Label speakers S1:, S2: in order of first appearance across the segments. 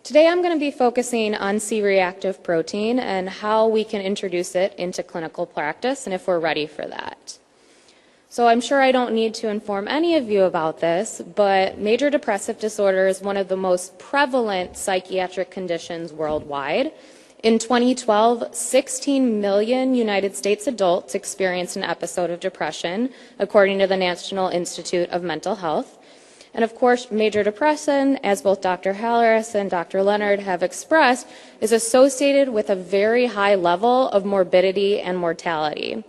S1: Today I'm going to be focusing on C-reactive protein and how we can introduce it into clinical practice and if we're ready for that. So I'm sure I don't need to inform any of you about this, but major depressive disorder is one of the most prevalent psychiatric conditions worldwide. In 2012, 16 million United States adults experienced an episode of depression, according to the National Institute of Mental Health. And of course, major depression, as both Dr. Harris and Dr. Leonard have expressed, is associated with a very high level of morbidity and mortality.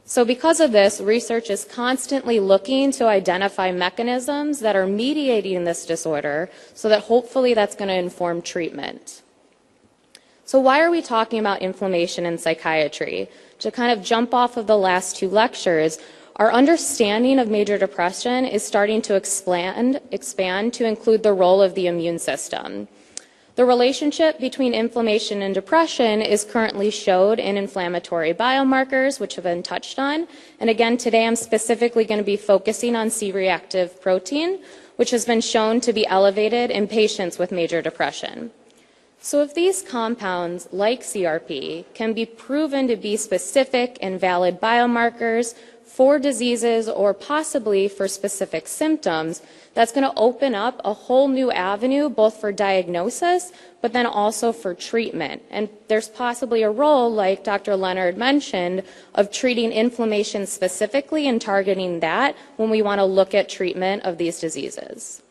S1: So because of this, research is constantly looking to identify mechanisms that are mediating this disorder so that hopefully that's going to inform treatment. So why are we talking about inflammation in psychiatry? To kind of jump off of the last two lectures, our understanding of major depression is starting to expand to include the role of the immune system. The relationship between inflammation and depression is currently showed in inflammatory biomarkers, which have been touched on. And again, today I'm specifically going to be focusing on C-reactive protein, which has been shown to be elevated in patients with major depression. So if these compounds, like CRP, can be proven to be specific and valid biomarkers for diseases or possibly for specific symptoms, that's going to open up a whole new avenue both for diagnosis but then also for treatment. And there's possibly a role, like Dr. Leonard mentioned, of treating inflammation specifically and targeting that when we want to look at treatment of these diseases.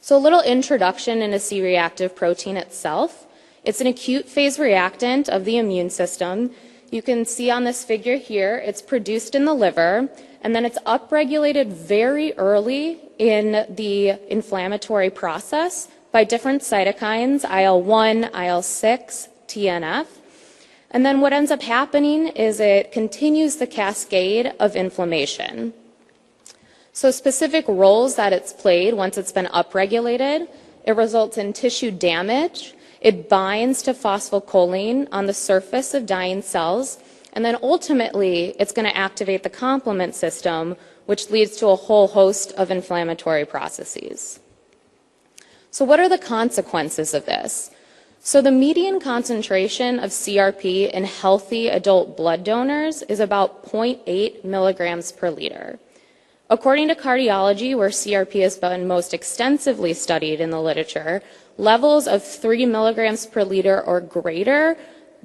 S1: So a little introduction into C-reactive protein itself. It's an acute phase reactant of the immune system. You can see on this figure here, it's produced in the liver, and then it's upregulated very early in the inflammatory process by different cytokines, IL-1, IL-6, TNF. And then what ends up happening is it continues the cascade of inflammation. So specific roles that it's played once it's been upregulated, it results in tissue damage. It binds to phosphocholine on the surface of dying cells, and then ultimately it's going to activate the complement system, which leads to a whole host of inflammatory processes. So what are the consequences of this? So the median concentration of CRP in healthy adult blood donors is about 0.8 milligrams per liter. According to cardiology, where CRP has been most extensively studied in the literature, levels of 3 milligrams per liter or greater,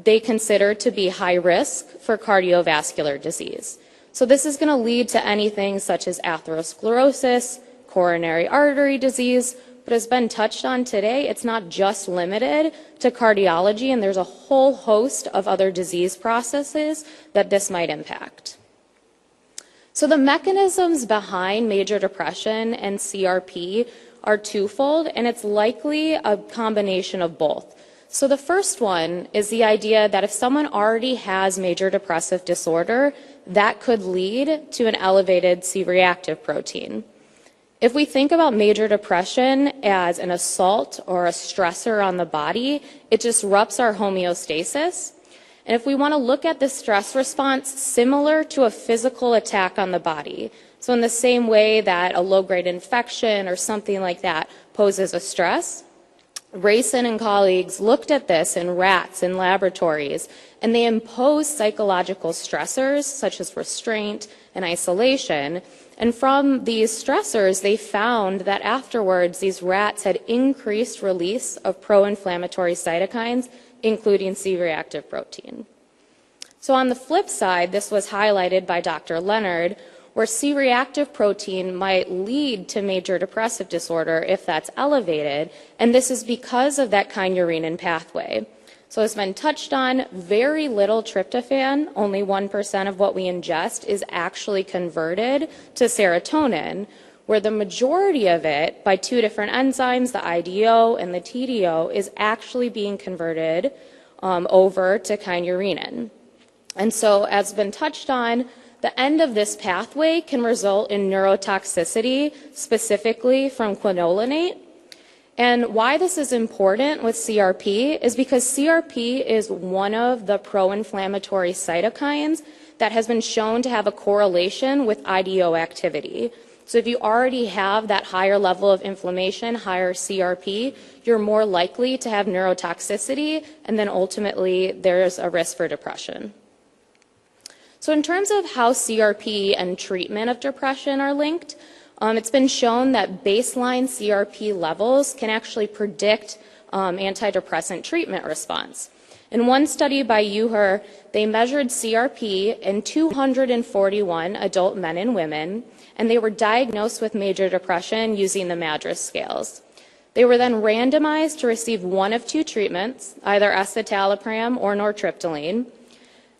S1: they consider to be high risk for cardiovascular disease. So this is going to lead to anything such as atherosclerosis, coronary artery disease, but as been touched on today, it's not just limited to cardiology, and there's a whole host of other disease processes that this might impact. So the mechanisms behind major depression and CRP are twofold, and it's likely a combination of both. So the first one is the idea that if someone already has major depressive disorder, that could lead to an elevated C-reactive protein. If we think about major depression as an assault or a stressor on the body, it disrupts our homeostasis. And if we want to look at the stress response similar to a physical attack on the body, so in the same way that a low-grade infection or something like that poses a stress, Rayson and colleagues looked at this in rats in laboratories, and they imposed psychological stressors such as restraint and isolation. And from these stressors, they found that afterwards, these rats had increased release of pro-inflammatory cytokines, including C-reactive protein. So on the flip side, this was highlighted by Dr. Leonard, where C-reactive protein might lead to major depressive disorder if that's elevated, and this is because of that kynurenine pathway. So as been touched on, very little tryptophan, only 1% of what we ingest, is actually converted to serotonin, where the majority of it, by two different enzymes, the IDO and the TDO, is actually being converted over to kynurenine. And so, as been touched on, the end of this pathway can result in neurotoxicity, specifically from quinolinate. And why this is important with CRP is because CRP is one of the pro-inflammatory cytokines that has been shown to have a correlation with IDO activity. So if you already have that higher level of inflammation, higher CRP, you're more likely to have neurotoxicity, and then ultimately there's a risk for depression. So in terms of how CRP and treatment of depression are linked, it's been shown that baseline CRP levels can actually predict antidepressant treatment response. In one study by Uher, they measured CRP in 241 adult men and women, and they were diagnosed with major depression using the MADRS scales. They were then randomized to receive one of two treatments, either escitalopram or nortriptyline.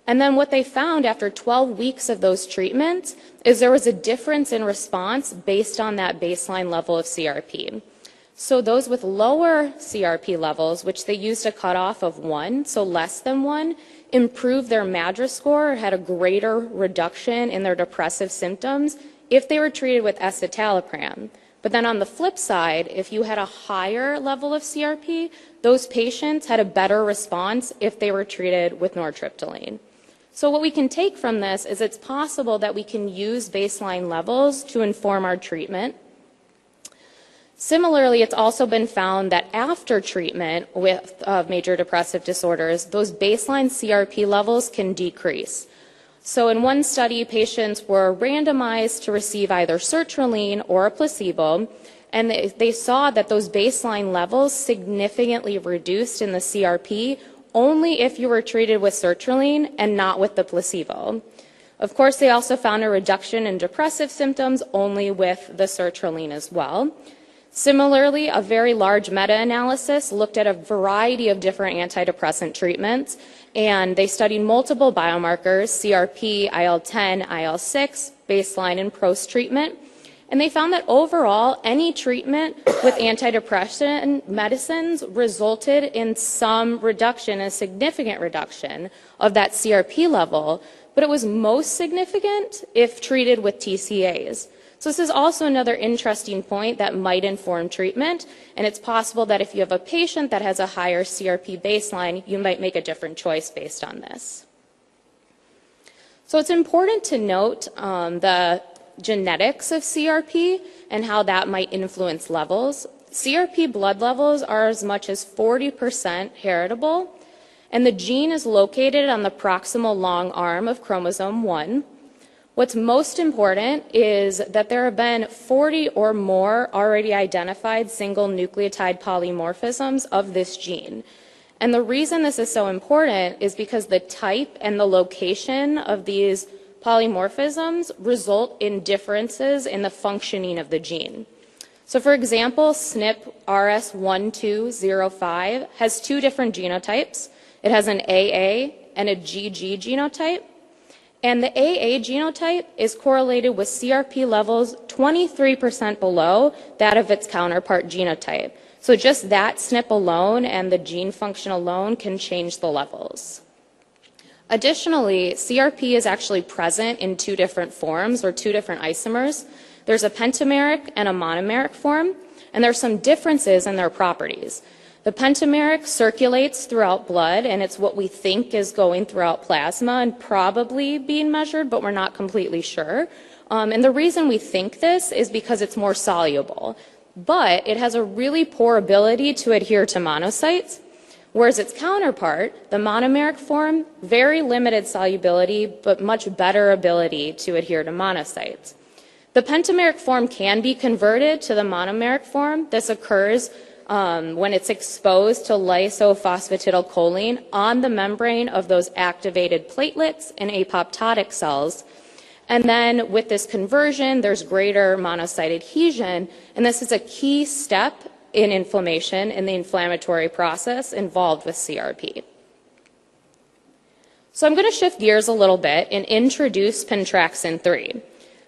S1: And then what they found after 12 weeks of those treatments is there was a difference in response based on that baseline level of CRP. So those with lower CRP levels, which they used a cutoff of 1, so less than 1, improved their MADRS score or had a greater reduction in their depressive symptoms if they were treated with escitalopram. But then on the flip side, if you had a higher level of CRP, those patients had a better response if they were treated with nortriptyline. So what we can take from this is it's possible that we can use baseline levels to inform our treatment. Similarly, it's also been found that after treatment with major depressive disorders, those baseline CRP levels can decrease. So in one study, patients were randomized to receive either sertraline or a placebo, and they saw that those baseline levels significantly reduced in the CRP only if you were treated with sertraline and not with the placebo. Of course, they also found a reduction in depressive symptoms only with the sertraline as well. Similarly, a very large meta-analysis looked at a variety of different antidepressant treatments, and they studied multiple biomarkers, CRP, IL-10, IL-6, baseline and post-treatment, and they found that overall, any treatment with antidepressant medicines resulted in some reduction, a significant reduction of that CRP level, but it was most significant if treated with TCAs. So this is also another interesting point that might inform treatment, and it's possible that if you have a patient that has a higher CRP baseline, you might make a different choice based on this. So it's important to note the genetics of CRP and how that might influence levels. CRP blood levels are as much as 40% heritable, and the gene is located on the proximal long arm of chromosome 1. What's most important is that there have been 40 or more already identified single nucleotide polymorphisms of this gene. And the reason this is so important is because the type and the location of these polymorphisms result in differences in the functioning of the gene. So for example, SNP RS1205 has two different genotypes. It has an AA and a GG genotype. And the AA genotype is correlated with CRP levels 23% below that of its counterpart genotype. So just that SNP alone and the gene function alone can change the levels. Additionally, CRP is actually present in two different forms or two different isomers. There's a pentameric and a monomeric form, and there's some differences in their properties. The pentameric circulates throughout blood, and it's what we think is going throughout plasma and probably being measured, but we're not completely sure. And the reason we think this is because it's more soluble. But it has a really poor ability to adhere to monocytes, whereas its counterpart, the monomeric form, very limited solubility, but much better ability to adhere to monocytes. The pentameric form can be converted to the monomeric form. This occurs when it's exposed to lysophosphatidylcholine on the membrane of those activated platelets and apoptotic cells. And then with this conversion, there's greater monocyte adhesion, and this is a key step in inflammation in the inflammatory process involved with CRP. So I'm going to shift gears a little bit and introduce pentraxin 3.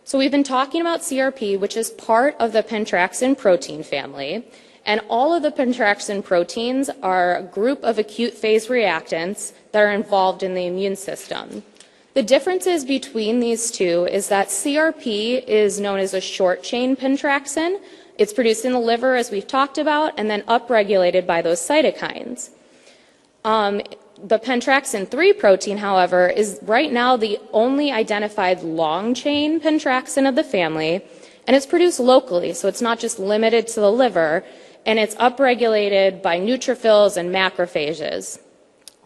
S1: So we've been talking about CRP, which is part of the pentraxin protein family. And all of the pentraxin proteins are a group of acute phase reactants that are involved in the immune system. The differences between these two is that CRP is known as a short-chain pentraxin. It's produced in the liver, as we've talked about, and then upregulated by those cytokines. The pentraxin 3 protein, however, is right now the only identified long-chain pentraxin of the family, And it's produced locally, so it's not just limited to the liver, and it's upregulated by neutrophils and macrophages.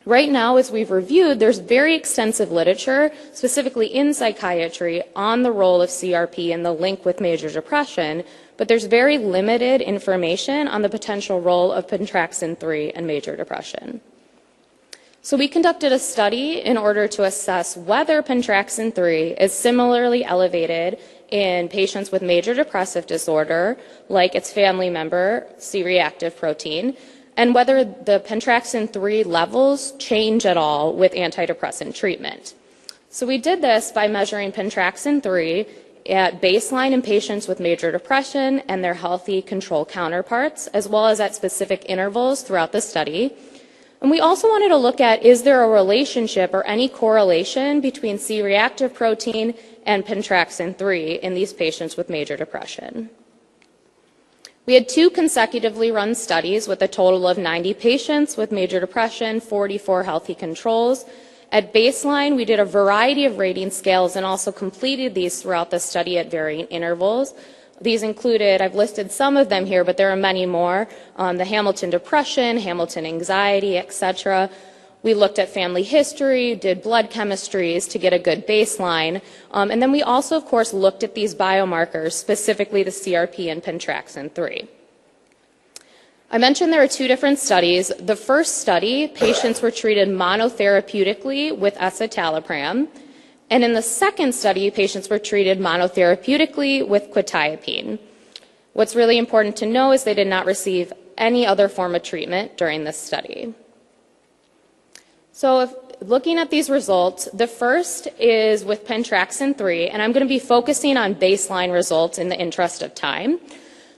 S1: Right now, as we've reviewed, there's very extensive literature, specifically in psychiatry, on the role of CRP and the link with major depression, but there's very limited information on the potential role of pentraxin-3 and major depression. So we conducted a study in order to assess whether pentraxin-3 is similarly elevated in patients with major depressive disorder, like its family member, C-reactive protein, and whether the pentraxin-3 levels change at all with antidepressant treatment. So we did this by measuring pentraxin-3 at baseline in patients with major depression and their healthy control counterparts, as well as at specific intervals throughout the study. And we also wanted to look at, is there a relationship or any correlation between C-reactive protein and pentraxin-3 in these patients with major depression? We had 2 consecutively run studies with a total of 90 patients with major depression, 44 healthy controls. At baseline, we did a variety of rating scales and also completed these throughout the study at varying intervals. These included, I've listed some of them here, but there are many more, the Hamilton Depression, Hamilton Anxiety, etc. We looked at family history, did blood chemistries to get a good baseline, and then we also, of course, looked at these biomarkers, specifically the CRP and pentraxin-3. I mentioned there are 2 different studies. The first study, patients were treated monotherapeutically with escitalopram, and in the second study, patients were treated monotherapeutically with quetiapine. What's really important to know is they did not receive any other form of treatment during this study. So looking at these results, the first is with pentraxin-3, and I'm going to be focusing on baseline results in the interest of time.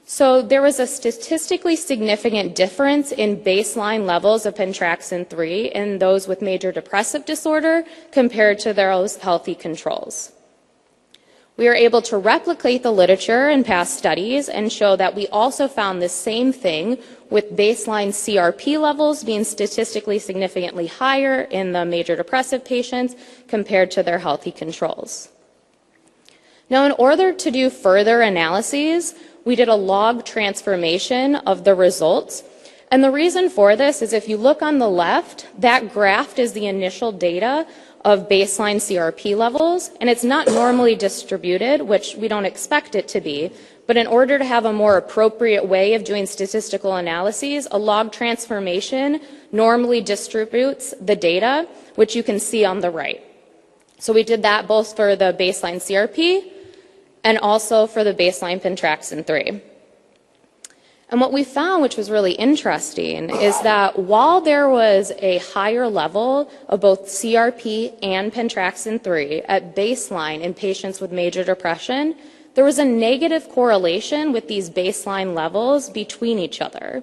S1: So there was a statistically significant difference in baseline levels of pentraxin-3 in those with major depressive disorder compared to those healthy controls. We were able to replicate the literature in past studies and show that we also found the same thing with baseline CRP levels being statistically significantly higher in the major depressive patients compared to their healthy controls. Now, in order to do further analyses, we did a log transformation of the results. And the reason for this is if you look on the left, that graph is the initial data of baseline CRP levels, and it's not normally distributed, which we don't expect it to be. But in order to have a more appropriate way of doing statistical analyses, a log transformation normally distributes the data, which you can see on the right. So we did that both for the baseline CRP and also for the baseline pentraxin-3. And what we found, which was really interesting, is that while there was a higher level of both CRP and pentraxin-3 at baseline in patients with major depression, there was a negative correlation with these baseline levels between each other.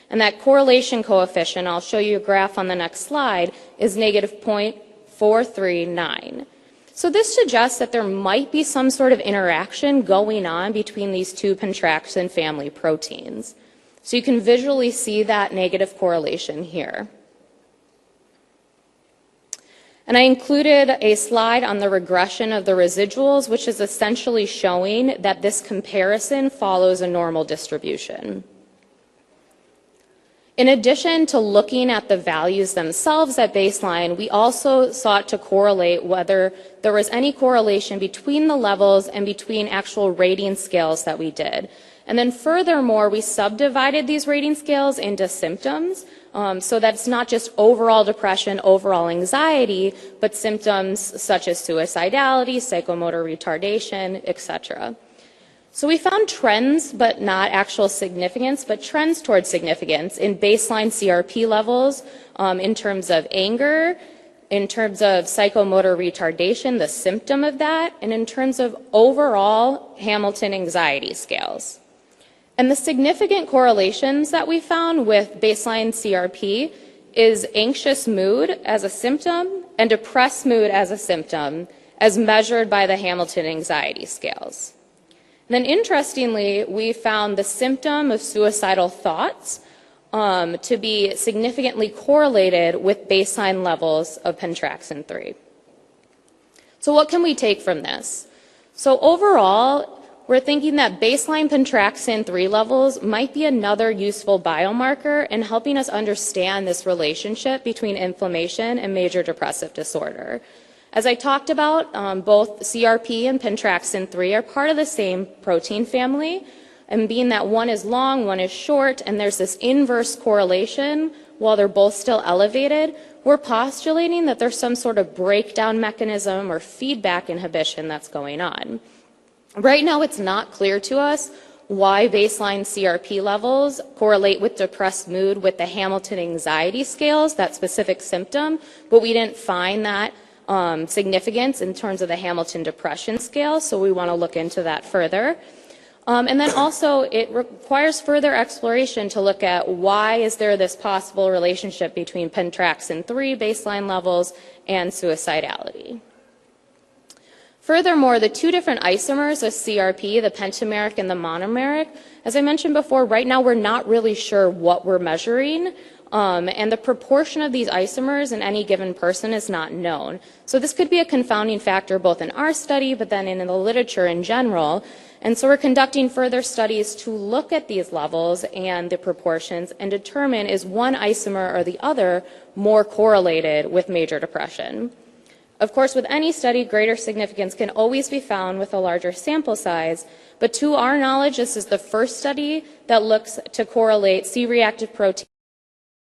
S1: And that correlation coefficient, I'll show you a graph on the next slide, is negative 0.439. So this suggests that there might be some sort of interaction going on between these 2 pentraxin family proteins. So you can visually see that negative correlation here. And I included a slide on the regression of the residuals, which is essentially showing that this comparison follows a normal distribution. In addition to looking at the values themselves at baseline, we also sought to correlate whether there was any correlation between the levels and between actual rating scales that we did. And then furthermore, we subdivided these rating scales into symptoms, so that it's not just overall depression, overall anxiety, but symptoms such as suicidality, psychomotor retardation, etc. So we found trends, but not actual significance, but trends towards significance in baseline CRP levels, in terms of anger, in terms of psychomotor retardation, the symptom of that, and in terms of overall Hamilton anxiety scales. And the significant correlations that we found with baseline CRP is anxious mood as a symptom and depressed mood as a symptom, as measured by the Hamilton anxiety scales. Then interestingly, we found the symptom of suicidal thoughts to be significantly correlated with baseline levels of pentraxin-3. So what can we take from this? So overall, we're thinking that baseline pentraxin-3 levels might be another useful biomarker in helping us understand this relationship between inflammation and major depressive disorder. As I talked about, both CRP and pentraxin-3 are part of the same protein family, and being that one is long, one is short, and there's this inverse correlation while they're both still elevated, we're postulating that there's some sort of breakdown mechanism or feedback inhibition that's going on. Right now, it's not clear to us why baseline CRP levels correlate with depressed mood with the Hamilton Anxiety Scales, that specific symptom, but we didn't find that significance in terms of the Hamilton Depression Scale, so we want to look into that further. And then also, it requires further exploration to look at why is there this possible relationship between pentraxin-3 baseline levels and suicidality. Furthermore, the two different isomers of CRP, the pentameric and the monomeric, as I mentioned before, right now we're not really sure what we're measuring, and the proportion of these isomers in any given person is not known. So this could be a confounding factor both in our study, but then in the literature in general. And so we're conducting further studies to look at these levels and the proportions and determine is one isomer or the other more correlated with major depression. Of course, with any study, greater significance can always be found with a larger sample size, but to our knowledge, this is the first study that looks to correlate C-reactive protein